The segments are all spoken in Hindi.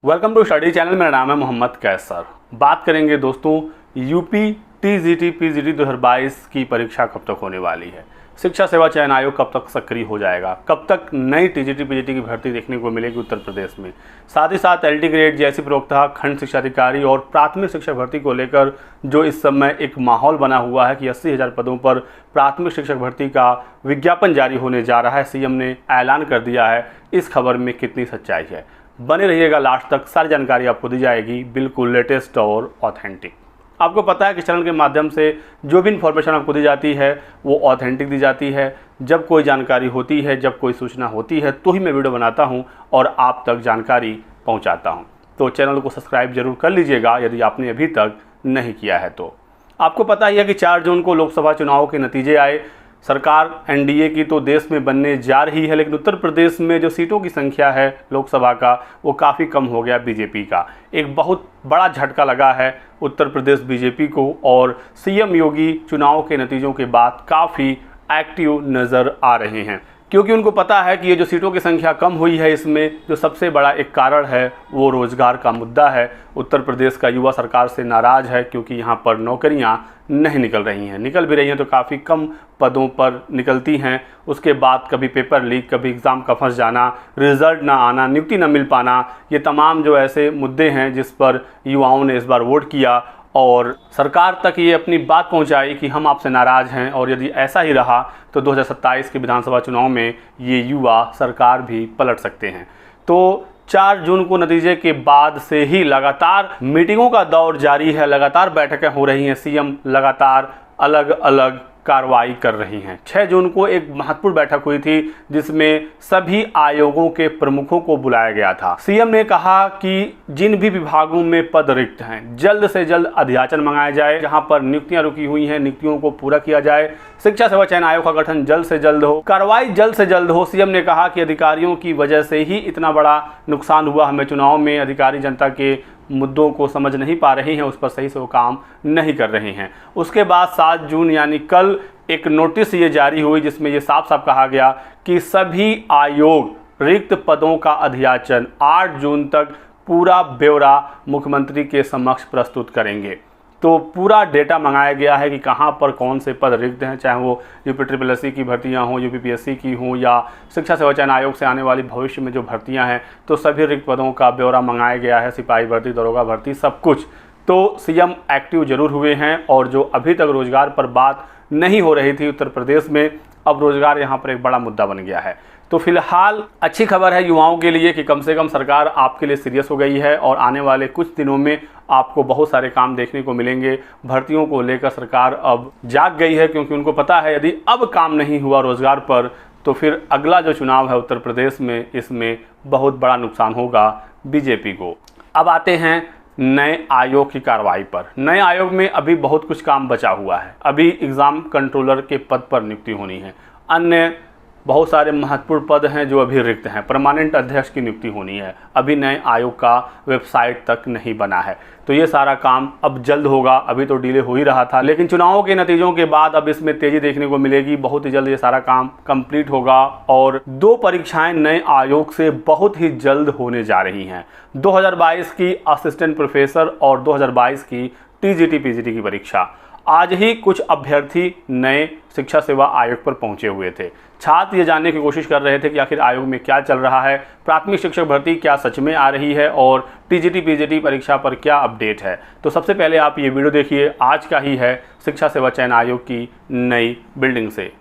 Welcome to study channel. मेरा नाम है मोहम्मद कैसर। बात करेंगे दोस्तों यूपी टीजीटी पीजीटी 2022 की परीक्षा कब तक होने वाली है, शिक्षा सेवा चयन आयोग कब तक सक्रिय हो जाएगा, कब तक नई टीजीटी पीजीटी की भर्ती देखने को मिलेगी उत्तर प्रदेश में, साथ ही साथ एलटी ग्रेड जैसी प्रवक्ता, खंड शिक्षा अधिकारी और प्राथमिक शिक्षक भर्ती को लेकर जो इस समय एक माहौल बना हुआ है कि 80,000 पदों पर प्राथमिक शिक्षक भर्ती का विज्ञापन जारी होने जा रहा है, सीएम ने ऐलान कर दिया है। इस खबर में कितनी सच्चाई है, बने रहिएगा लास्ट तक, सारी जानकारी आपको दी जाएगी, बिल्कुल लेटेस्ट और ऑथेंटिक। आपको पता है कि चैनल के माध्यम से जो भी इन्फॉर्मेशन आपको दी जाती है वो ऑथेंटिक दी जाती है। जब कोई जानकारी होती है, जब कोई सूचना होती है तो ही मैं वीडियो बनाता हूं और आप तक जानकारी पहुंचाता हूं। तो चैनल को सब्सक्राइब जरूर कर लीजिएगा यदि आपने अभी तक नहीं किया है तो। आपको पता ही है कि 4 जून को लोकसभा चुनाव के नतीजे आए। सरकार एनडीए की तो देश में बनने जा रही है, लेकिन उत्तर प्रदेश में जो सीटों की संख्या है लोकसभा का वो काफ़ी कम हो गया बीजेपी का। एक बहुत बड़ा झटका लगा है उत्तर प्रदेश बीजेपी को और सीएम योगी चुनाव के नतीजों के बाद काफ़ी एक्टिव नज़र आ रहे हैं, क्योंकि उनको पता है कि ये जो सीटों की संख्या कम हुई है इसमें जो सबसे बड़ा एक कारण है वो रोज़गार का मुद्दा है। उत्तर प्रदेश का युवा सरकार से नाराज़ है क्योंकि यहाँ पर नौकरियाँ नहीं निकल रही हैं, निकल भी रही हैं तो काफ़ी कम पदों पर निकलती हैं। उसके बाद कभी पेपर लीक, कभी एग्ज़ाम का फंस जाना, रिज़ल्ट ना आना, नियुक्ति ना मिल पाना, ये तमाम जो ऐसे मुद्दे हैं जिस पर युवाओं ने इस बार वोट किया और सरकार तक ये अपनी बात पहुंचाई कि हम आपसे नाराज़ हैं और यदि ऐसा ही रहा तो 2027 के विधानसभा चुनाव में ये युवा सरकार भी पलट सकते हैं। तो 4 जून को नतीजे के बाद से ही लगातार मीटिंगों का दौर जारी है, लगातार बैठकें हो रही हैं, सीएम लगातार अलग अलग कार्रवाई कर रही हैं। 6 जून को एक महत्वपूर्ण बैठक हुई थी जिसमें सभी आयोगों के प्रमुखों को बुलाया गया था। सीएम ने कहा कि जिन भी विभागों में पद रिक्त हैं जल्द से जल्द अध्याचन मंगाया जाए, जहां पर नियुक्तियां रुकी हुई हैं नियुक्तियों को पूरा किया जाए, शिक्षा सेवा चयन आयोग का गठन जल्द से जल्द हो, कार्रवाई जल्द से जल्द हो। सीएम ने कहा कि अधिकारियों की वजह से ही इतना बड़ा नुकसान हुआ हमें चुनाव में, अधिकारी जनता के मुद्दों को समझ नहीं पा रहे हैं, उस पर सही से वो काम नहीं कर रहे हैं। उसके बाद 7 जून यानी कल एक नोटिस ये जारी हुई जिसमें ये साफ साफ कहा गया कि सभी आयोग रिक्त पदों का अध्याचन 8 जून तक पूरा ब्यौरा मुख्यमंत्री के समक्ष प्रस्तुत करेंगे। तो पूरा डेटा मंगाया गया है कि कहाँ पर कौन से पद रिक्त हैं, चाहे वो यूपी की भर्तियाँ हों, यूपीपीएससी की हों या शिक्षा सेवा चयन आयोग से आने वाली भविष्य में जो भर्तियाँ हैं, तो सभी रिक्त पदों का ब्यौरा मंगाया गया है, सिपाही भर्ती, दरोगा भर्ती, सब कुछ। तो सीएम एक्टिव जरूर हुए हैं और जो अभी तक रोजगार पर बात नहीं हो रही थी उत्तर प्रदेश में, अब रोजगार यहाँ पर एक बड़ा मुद्दा बन गया है। तो फिलहाल अच्छी खबर है युवाओं के लिए कि कम से कम सरकार आपके लिए सीरियस हो गई है और आने वाले कुछ दिनों में आपको बहुत सारे काम देखने को मिलेंगे। भर्तियों को लेकर सरकार अब जाग गई है क्योंकि उनको पता है यदि अब काम नहीं हुआ रोजगार पर तो फिर अगला जो चुनाव है उत्तर प्रदेश में, इसमें बहुत बड़ा नुकसान होगा बीजेपी को। अब आते हैं नए आयोग की कार्रवाई पर। नए आयोग में अभी बहुत कुछ काम बचा हुआ है। अभी एग्ज़ाम कंट्रोलर के पद पर नियुक्ति होनी है, अन्य बहुत सारे महत्वपूर्ण पद हैं जो अभी रिक्त हैं, परमानेंट अध्यक्ष की नियुक्ति होनी है, अभी नए आयोग का वेबसाइट तक नहीं बना है। तो ये सारा काम अब जल्द होगा, अभी तो डिले हो ही रहा था, लेकिन चुनावों के नतीजों के बाद अब इसमें तेज़ी देखने को मिलेगी। बहुत ही जल्द ये सारा काम कंप्लीट होगा और 2 परीक्षाएं नए आयोग से बहुत ही जल्द होने जा रही हैं। 2022 की असिस्टेंट प्रोफेसर और 2022 की टीजीटी पीजीटी की परीक्षा। आज ही कुछ अभ्यर्थी नए शिक्षा सेवा आयोग पर पहुंचे हुए थे। छात्र ये जानने की कोशिश कर रहे थे कि आखिर आयोग में क्या चल रहा है, प्राथमिक शिक्षक भर्ती क्या सच में आ रही है और टीजीटी पीजीटी परीक्षा पर क्या अपडेट है। तो सबसे पहले आप ये वीडियो देखिए, आज का ही है शिक्षा सेवा चयन आयोग की नई बिल्डिंग से।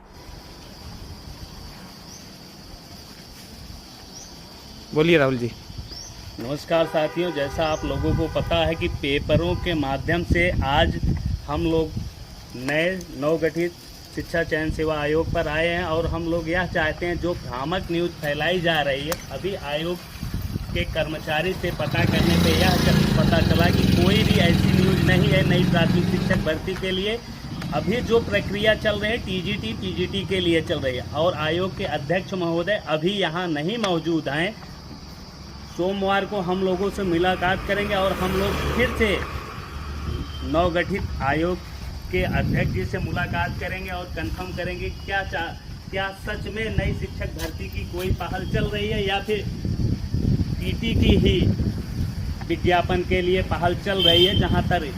बोलिए राहुल जी। नमस्कार साथियों, जैसा आप लोगों को पता है कि पेपरों के माध्यम से आज हम लोग नए नवगठित शिक्षा चयन सेवा आयोग पर आए हैं और हम लोग यह चाहते हैं जो भ्रामक न्यूज़ फैलाई जा रही है, अभी आयोग के कर्मचारी से पता करने पे यह पता चला कि कोई भी ऐसी न्यूज़ नहीं है नई प्राथमिक शिक्षक भर्ती के लिए। अभी जो प्रक्रिया चल रही है टीजीटी पीजीटी के लिए चल रही है और आयोग के अध्यक्ष महोदय अभी यहाँ नहीं मौजूद हैं। सोमवार को हम लोगों से मुलाकात करेंगे और हम लोग फिर से नवगठित आयोग के अध्यक्ष जी से मुलाकात करेंगे और कंफर्म करेंगे क्या सच में नई शिक्षक भर्ती की कोई पहल चल रही है या फिर पीटी की ही विज्ञापन के लिए पहल चल रही है, जहां तक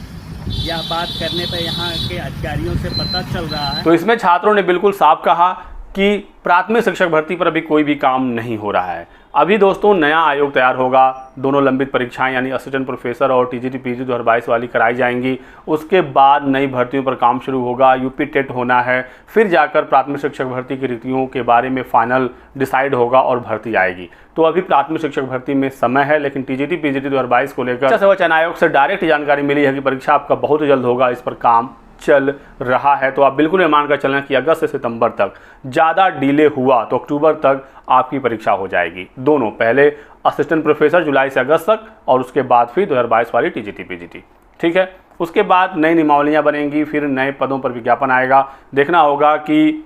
यह बात करने पर यहाँ के अधिकारियों से पता चल रहा है। तो इसमें छात्रों ने बिल्कुल साफ कहा कि प्राथमिक शिक्षक भर्ती पर अभी कोई भी काम नहीं हो रहा है। अभी दोस्तों नया आयोग तैयार होगा, दोनों लंबित परीक्षाएं यानी असिस्टेंट प्रोफेसर और टीजीटी पीजी 2022 वाली कराई जाएंगी। उसके बाद नई भर्तियों पर काम शुरू होगा, यूपी टेट होना है, फिर जाकर प्राथमिक शिक्षक भर्ती की रिक्तियों के बारे में फाइनल डिसाइड होगा और भर्ती आएगी। तो अभी प्राथमिक शिक्षक भर्ती में समय है, लेकिन टीजीटी पीजीटी 2022 को लेकर शिक्षा सेवा चयन आयोग से डायरेक्ट जानकारी मिली है कि परीक्षा आपका बहुत जल्द होगा, इस पर काम चल रहा है। तो आप बिल्कुल ये मान कर चलें कि अगस्त से सितंबर तक, ज़्यादा डिले हुआ तो अक्टूबर तक आपकी परीक्षा हो जाएगी। दोनों, पहले असिस्टेंट प्रोफेसर जुलाई से अगस्त तक और उसके बाद फिर 2022 वाली टीजीटी पीजीटी, ठीक है। उसके बाद नई नियमावलियाँ बनेंगी, फिर नए पदों पर विज्ञापन आएगा। देखना होगा कि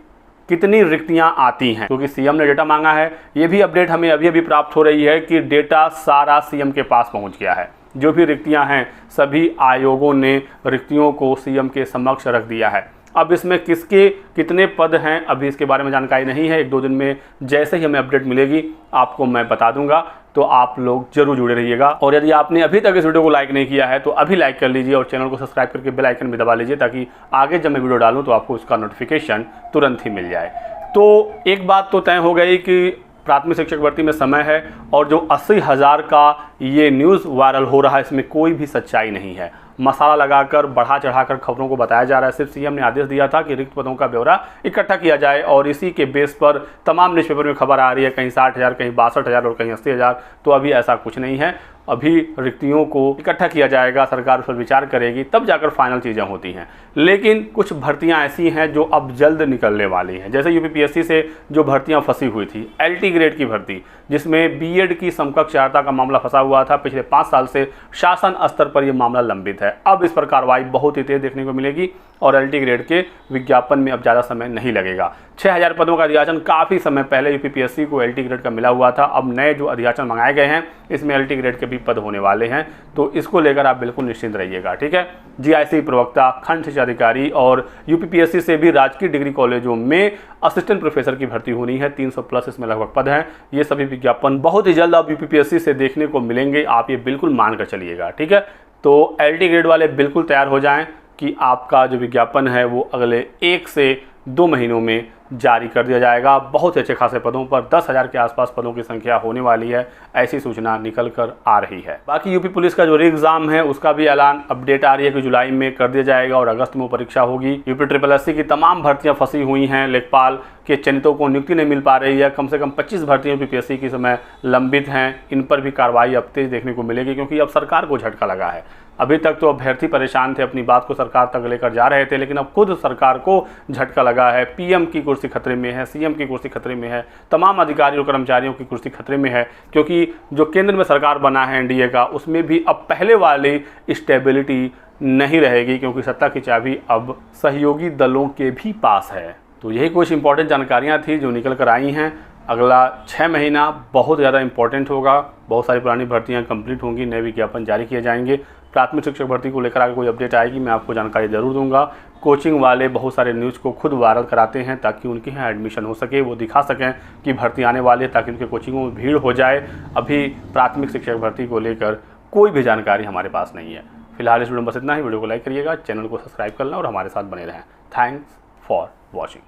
कितनी रिक्तियां आती हैं, क्योंकि सीएम ने डेटा मांगा है। ये भी अपडेट हमें अभी अभी प्राप्त हो रही है कि डेटा सारा सीएम के पास पहुंच गया है। जो भी रिक्तियां हैं सभी आयोगों ने रिक्तियों को सीएम के समक्ष रख दिया है। अब इसमें किसके कितने पद हैं अभी इसके बारे में जानकारी नहीं है। 1-2 दिन में जैसे ही हमें अपडेट मिलेगी आपको मैं बता दूंगा, तो आप लोग जरूर जुड़े रहिएगा। और यदि आपने अभी तक इस वीडियो को लाइक नहीं किया है तो अभी लाइक कर लीजिए और चैनल को सब्सक्राइब करके बेल आइकन भी दबा लीजिए, ताकि आगे जब मैं वीडियो डालूँ तो आपको उसका नोटिफिकेशन तुरंत ही मिल जाए। तो एक बात तो तय हो गई कि प्राथमिक शिक्षक भर्ती में समय है, और जो 80,000 का ये न्यूज़ वायरल हो रहा है इसमें कोई भी सच्चाई नहीं है। मसाला लगाकर बढ़ा चढ़ाकर खबरों को बताया जा रहा है। सिर्फ सीएम ने आदेश दिया था कि रिक्त पदों का ब्यौरा इकट्ठा किया जाए और इसी के बेस पर तमाम न्यूज़पेपर में खबर आ रही है, कहीं 60,000, कहीं 62,000 और कहीं 80,000। तो अभी ऐसा कुछ नहीं है। अभी रिक्तियों को इकट्ठा किया जाएगा, सरकार उस पर विचार करेगी, तब जाकर फाइनल चीज़ें होती हैं। लेकिन कुछ भर्तियां ऐसी हैं जो अब जल्द निकलने वाली हैं, जैसे यूपीपीएससी से जो भर्तियां फंसी हुई थी, एलटी ग्रेड की भर्ती, जिसमें बीएड की समकक्ष अर्हता का मामला फंसा हुआ था। पिछले 5 साल से शासन स्तर पर यह मामला लंबित है। अब इस पर कार्रवाई बहुत ही तेज देखने को मिलेगी और एलटी ग्रेड के विज्ञापन में अब ज़्यादा समय नहीं लगेगा। 6,000 पदों का अधियाचन काफ़ी समय पहले यूपीपीएससी को एलटी ग्रेड का मिला हुआ था। अब नए जो अधियाचन मंगाए गए हैं इसमें एलटी ग्रेड के भी पद होने वाले हैं, तो इसको लेकर आप बिल्कुल निश्चिंत रहिएगा, ठीक है। जीआईसी प्रवक्ता, खंड शिक्षा अधिकारी और यूपीपीएससी से भी राजकीय डिग्री कॉलेजों में असिस्टेंट प्रोफेसर की भर्ती होनी है। 300 प्लस इसमें लगभग पद हैं। ये सभी विज्ञापन बहुत ही जल्द अब यूपीपीएससी से देखने को मिलेंगे, आप ये बिल्कुल मान कर चलिएगा, ठीक है। तो एलटी ग्रेड वाले बिल्कुल तैयार हो जाएं कि आपका जो विज्ञापन है वो अगले 1 से 2 महीनों में जारी कर दिया जाएगा। बहुत अच्छे खासे पदों पर 10,000 के आसपास पदों की संख्या होने वाली है, ऐसी सूचना निकल कर आ रही है। बाकी यूपी पुलिस का जो री एग्जाम है उसका भी ऐलान अपडेट आ रही है कि जुलाई में कर दिया जाएगा और अगस्त में परीक्षा होगी। यूपी SSSC की तमाम भर्तियां फंसी हुई हैं, लेखपाल के चयनितों को नियुक्ति नहीं मिल पा रही है। कम से कम 25 भर्तियां यूपीपीएससी की समय लंबित हैं, इन पर भी कार्रवाई अब तेज देखने को मिलेगी, क्योंकि अब सरकार को झटका लगा है। अभी तक तो अभ्यर्थी परेशान थे, अपनी बात को सरकार तक लेकर जा रहे थे, लेकिन अब खुद सरकार को झटका लगा है। पीएम की कुर्सी खतरे में है, सीएम की कुर्सी खतरे में है, तमाम अधिकारियों कर्मचारियों की कुर्सी खतरे में है, क्योंकि जो केंद्र में सरकार बना है एनडीए का, उसमें भी अब पहले वाली स्टेबिलिटी नहीं रहेगी, क्योंकि सत्ता की चाबी अब सहयोगी दलों के भी पास है। तो यही कुछ इंपॉर्टेंट जानकारियाँ थी जो निकल कर आई हैं। अगला 6 महीना बहुत ज़्यादा इंपॉर्टेंट होगा, बहुत सारी पुरानी भर्तियां कंप्लीट होंगी, नए विज्ञापन जारी किए जाएंगे। प्राथमिक शिक्षक भर्ती को लेकर आगे कोई अपडेट आएगी मैं आपको जानकारी ज़रूर दूंगा। कोचिंग वाले बहुत सारे न्यूज़ को खुद वायरल कराते हैं ताकि उनके यहाँ एडमिशन हो सके, वो दिखा सकें कि भर्ती आने वाली है, ताकि उनके कोचिंगों में भीड़ हो जाए। अभी प्राथमिक शिक्षक भर्ती को लेकर कोई भी जानकारी हमारे पास नहीं है। फिलहाल इस वीडियो में बस इतना ही। वीडियो को लाइक करिएगा, चैनल को सब्सक्राइब कर लें और हमारे साथ बने रहें। Thanks for watching.